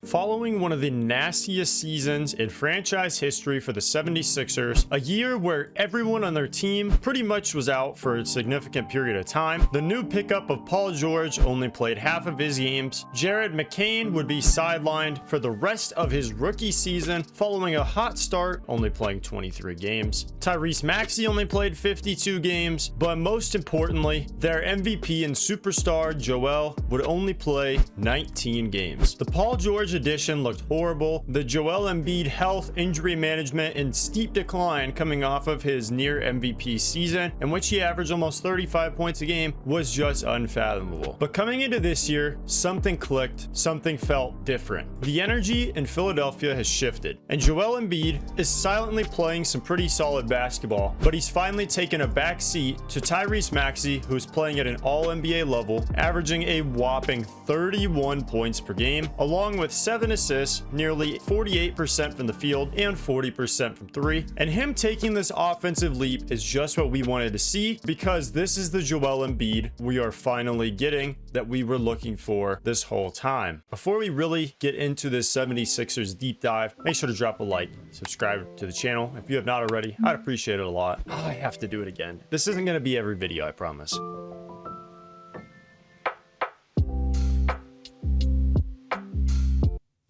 Following one of the nastiest seasons in franchise history for the 76ers, a year where everyone on their team pretty much was out for a significant period of time, the new pickup of Paul George only played half of his games, Jared McCain would be sidelined for the rest of his rookie season following a hot start, only playing 23 games. Tyrese Maxey only played 52 games, but most importantly, their MVP and superstar Joel would only play 19 games. The Paul George addition looked horrible. The Joel Embiid health, injury management, and steep decline coming off of his near MVP season, in which he averaged almost 35 points a game, was just unfathomable. But coming into this year, something clicked, something felt different. The energy in Philadelphia has shifted, and Joel Embiid is silently playing some pretty solid basketball, but he's finally taken a back seat to Tyrese Maxey, who's playing at an all-NBA level, averaging a whopping 31 points per game, along with 7 assists, nearly 48% from the field and 40% from three. And him taking this offensive leap is just what we wanted to see, because this is the Joel Embiid we are finally getting that we were looking for this whole time. Before we really get into this 76ers deep dive, make sure to drop a like, subscribe to the channel if you have not already. I'd appreciate it a lot. Oh, I have to do it again. This isn't going to be every video, I promise.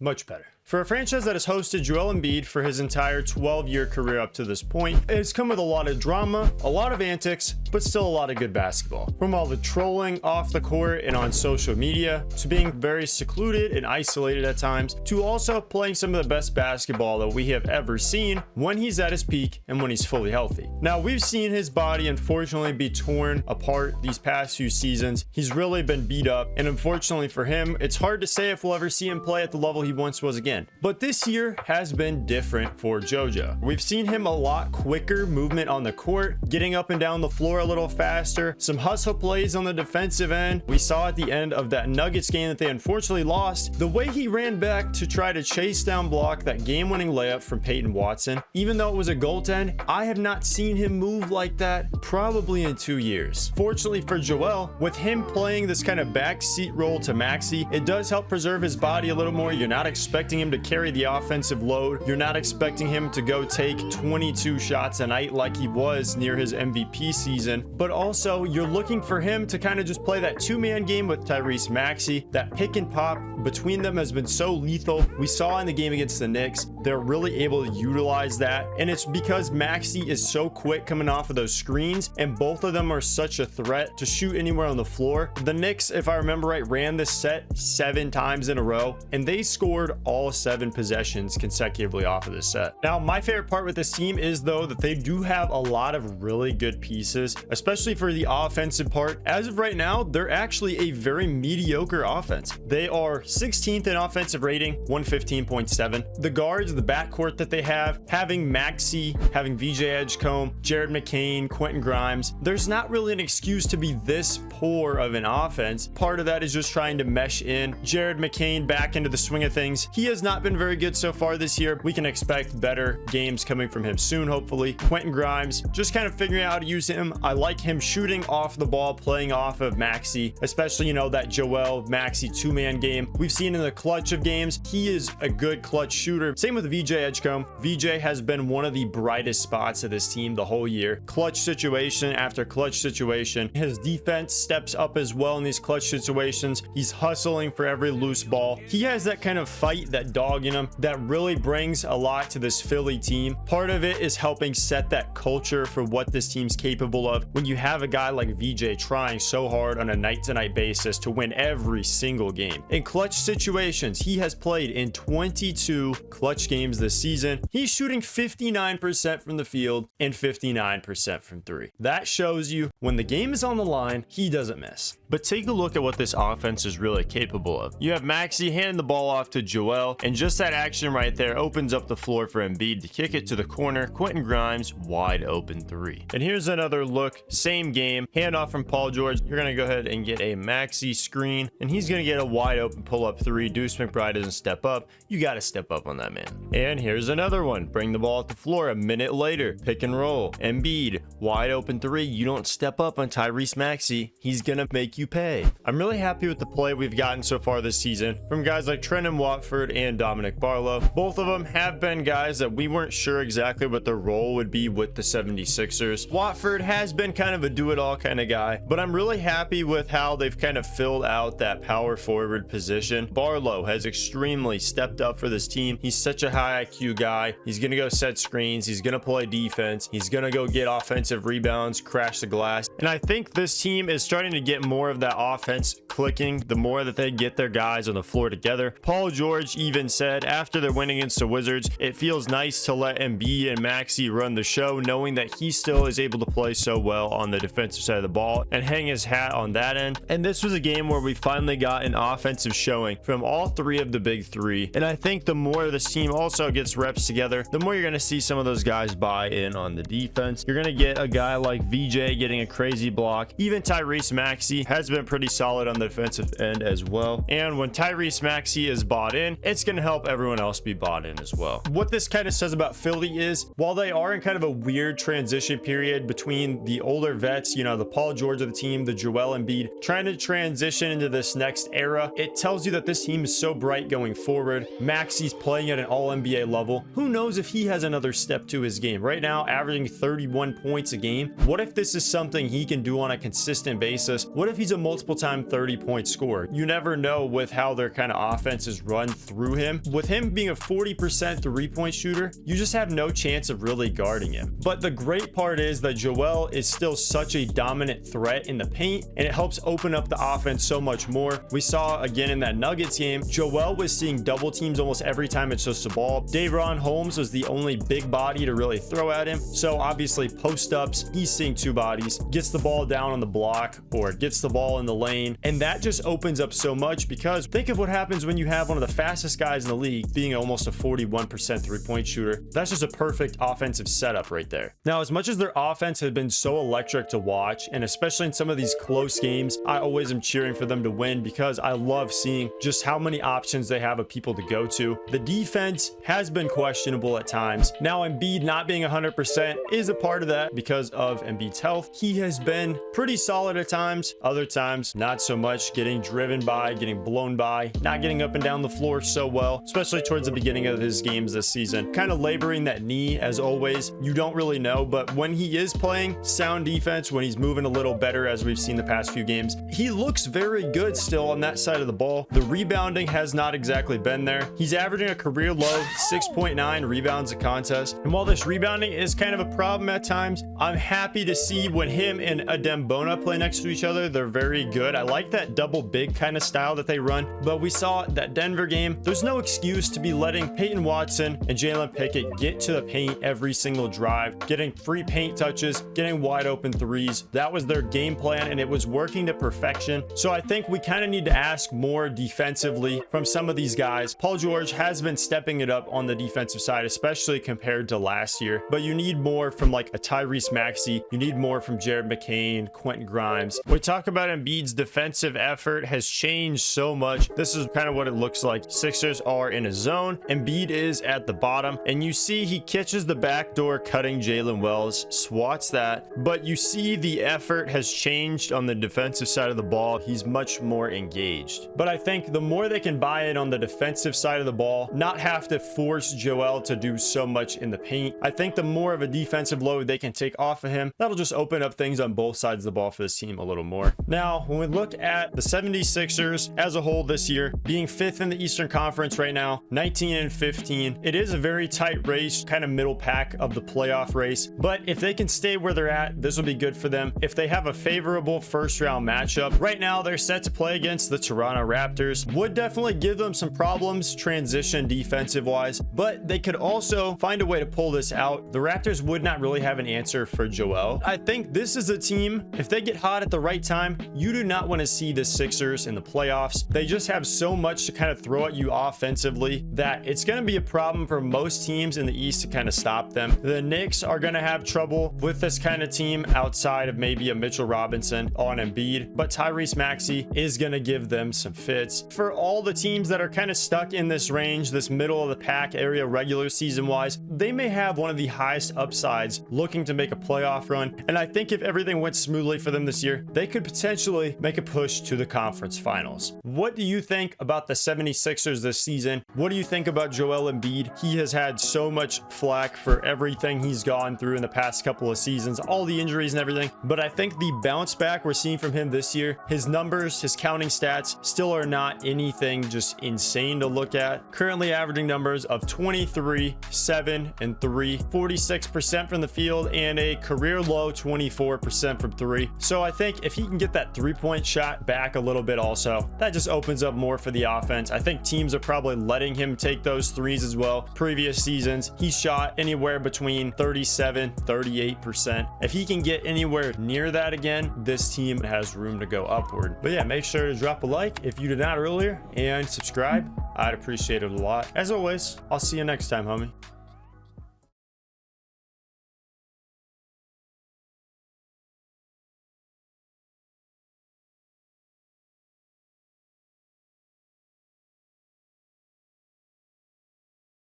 Much better. For a franchise that has hosted Joel Embiid for his entire 12-year career up to this point, it has come with a lot of drama, a lot of antics, but still a lot of good basketball. From all the trolling off the court and on social media, to being very secluded and isolated at times, to also playing some of the best basketball that we have ever seen when he's at his peak and when he's fully healthy. Now, we've seen his body unfortunately be torn apart these past few seasons. He's really been beat up, and unfortunately for him, it's hard to say if we'll ever see him play at the level he once was again. But this year has been different for JoJo. We've seen him a lot quicker movement on the court, getting up and down the floor a little faster, some hustle plays on the defensive end. We saw at the end of that Nuggets game that they unfortunately lost, the way he ran back to try to chase down block that game-winning layup from Peyton Watson. Even though it was a goaltend, I have not seen him move like that probably in 2 years. Fortunately for Joel, with him playing this kind of backseat role to Maxey, it does help preserve his body a little more. You're not expecting him to carry the offensive load. You're not expecting him to go take 22 shots a night like he was near his MVP season, but also you're looking for him to kind of just play that two-man game with Tyrese Maxey. That pick and pop between them has been so lethal. We saw in the game against the Knicks, they're really able to utilize that, and it's because Maxey is so quick coming off of those screens, and both of them are such a threat to shoot anywhere on the floor. The Knicks, if I remember right, ran this set 7 times in a row, and they scored all 7 possessions consecutively off of this set. Now, my favorite part with this team is, though, that they do have a lot of really good pieces, especially for the offensive part. As of right now, they're actually a very mediocre offense. They are 16th in offensive rating, 115.7. The guards, the backcourt that they have, having Maxey, having VJ Edgecombe, Jared McCain, Quentin Grimes, there's not really an excuse to be this poor of an offense. Part of that is just trying to mesh in Jared McCain back into the swing of things. He has not been very good so far this year. We can expect better games coming from him soon, hopefully. Quentin Grimes, just kind of figuring out how to use him. I like him shooting off the ball, playing off of Maxey, especially, you know, that Joel Maxey two-man game. We've seen in the clutch of games, he is a good clutch shooter. Same with VJ Edgecombe. VJ has been one of the brightest spots of this team the whole year. Clutch situation after clutch situation. His defense steps up as well in these clutch situations. He's hustling for every loose ball. He has that kind of fight, that dog in him, that really brings a lot to this Philly team. Part of it is helping set that culture for what this team's capable of. When you have a guy like VJ trying so hard on a night-to-night basis to win every single game. In clutch situations, he has played in 22 clutch games this season. He's shooting 59% from the field and 59% from three. That shows you when the game is on the line, he doesn't miss. But take a look at what this offense is really capable of. You have Maxey handing the ball off to Joel, and just that action right there opens up the floor for Embiid to kick it to the corner. Quentin Grimes, wide open three. And here's another look, same game, handoff from Paul George. You're gonna go ahead and get a Maxey screen, and he's gonna get a wide open pull-up three. Deuce McBride doesn't step up. You gotta step up on that, man. And here's another one. Bring the ball at the floor a minute later. Pick and roll. Embiid, wide open three. You don't step up on Tyrese Maxey, he's gonna make you pay. I'm really happy with the play we've gotten so far this season from guys like Trenton Watford and and Dominic Barlow. Both of them have been guys that we weren't sure exactly what their role would be with the 76ers. Watford has been kind of a do-it-all kind of guy, but I'm really happy with how they've kind of filled out that power forward position. Barlow has extremely stepped up for this team. He's such a high IQ guy. He's going to go set screens. He's going to play defense. He's going to go get offensive rebounds, crash the glass. And I think this team is starting to get more of that offense clicking the more that they get their guys on the floor together. Paul George even said after their win against the Wizards, it feels nice to let Embiid and Maxey run the show, knowing that he still is able to play so well on the defensive side of the ball and hang his hat on that end. And this was a game where we finally got an offensive showing from all three of the big three. And I think the more this team also gets reps together, the more you're going to see some of those guys buy in on the defense. You're going to get a guy like VJ getting a crazy block. Even Tyrese Maxey has been pretty solid on the defensive end as well. And when Tyrese Maxey is bought in, it's going to help everyone else be bought in as well. What this kind of says about Philly is, while they are in kind of a weird transition period between the older vets, you know, the Paul George of the team, the Joel Embiid, trying to transition into this next era, it tells you that this team is so bright going forward. Maxey's playing at an all-NBA level. Who knows if he has another step to his game? Right now, averaging 31 points a game. What if this is something he can do on a consistent basis? What if he's a multiple-time 30-point scorer? You never know with how their kind of offenses run through him. With him being a 40% three-point shooter, you just have no chance of really guarding him. But the great part is that Joel is still such a dominant threat in the paint, and it helps open up the offense so much more. We saw again in that Nuggets game, Joel was seeing double teams almost every time it touched the ball. Davion Holmes was the only big body to really throw at him. So obviously post-ups, he's seeing two bodies, gets the ball down on the block or gets the ball in the lane. And that just opens up so much, because think of what happens when you have one of the fastest guys in the league being almost a 41% three-point shooter. That's just a perfect offensive setup right there. Now, as much as their offense has been so electric to watch, and especially in some of these close games, I always am cheering for them to win because I love seeing just how many options they have of people to go to. The defense has been questionable at times. Now, Embiid not being 100% is a part of that because of Embiid's health. He has been pretty solid at times. Other times, not so much, getting driven by, getting blown by, not getting up and down the floor so well, especially towards the beginning of his games this season. Kind of laboring that knee as always. You don't really know, but when he is playing sound defense, when he's moving a little better as we've seen the past few games, he looks very good still on that side of the ball. The rebounding has not exactly been there. He's averaging a career low 6.9 rebounds a contest. And while this rebounding is kind of a problem at times, I'm happy to see when him and Adembona play next to each other, they're very good. I like that double big kind of style that they run, but we saw that Denver game, there's no excuse to be letting Peyton Watson and Jalen Pickett get to the paint every single drive, getting free paint touches, getting wide open threes. That was their game plan, and it was working to perfection. So I think we kind of need to ask more defensively from some of these guys. Paul George has been stepping it up on the defensive side, especially compared to last year, but you need more from like a Tyrese Maxey. You need more from Jared McCain, Quentin Grimes. We talk about Embiid's defensive effort has changed so much. This is kind of what it looks like. Sixers are in a zone. Embiid is at the bottom, and you see he catches the backdoor cutting Jalen Wells, swats that, but you see the effort has changed on the defensive side of the ball. He's much more engaged. But I think the more they can buy in on the defensive side of the ball, not have to force Joel to do so much in the paint, I think the more of a defensive load they can take off of him, that'll just open up things on both sides of the ball for this team a little more. Now, when we look at the 76ers as a whole this year, being 5th in the Eastern Conference right now, 19-15, it is a very tight race, kind of middle pack of the playoff race. But if they can stay where they're at, this will be good for them. If they have a favorable first round matchup, right now they're set to play against the Toronto Raptors. Would definitely give them some problems transition defensive wise, but they could also find a way to pull this out. The Raptors would not really have an answer for Joel. I think this is a team, if they get hot at the right time, you do not want to see the Sixers in the playoffs. They just have so much to kind of throw at you offensively that it's going to be a problem for most teams in the East to kind of stop them. The Knicks are going to have trouble with this kind of team outside of maybe a Mitchell Robinson on Embiid, but Tyrese Maxey is going to give them some fits. For all the teams that are kind of stuck in this range, this middle of the pack area regular season wise, they may have one of the highest upsides looking to make a playoff run. And I think if everything went smoothly for them this year, they could potentially make a push push to the conference finals. What do you think about the 76ers this season? What do you think about Joel Embiid? He has had so much flack for everything he's gone through in the past couple of seasons, all the injuries and everything, but I think the bounce back we're seeing from him this year, his numbers, his counting stats still are not anything just insane to look at. Currently averaging numbers of 23, 7, and 3, 46% from the field, and a career low 24% from 3. So I think if he can get that three-point shot back a little bit also, that just opens up more for the offense. I think teams are probably letting him take those threes as well. Previous seasons, he shot anywhere between 37, 38%. If he can get anywhere near that again, this team has room to go upward. But yeah, make sure to drop a like if you did not earlier, and subscribe. I'd appreciate it a lot. As always, I'll see you next time, homie.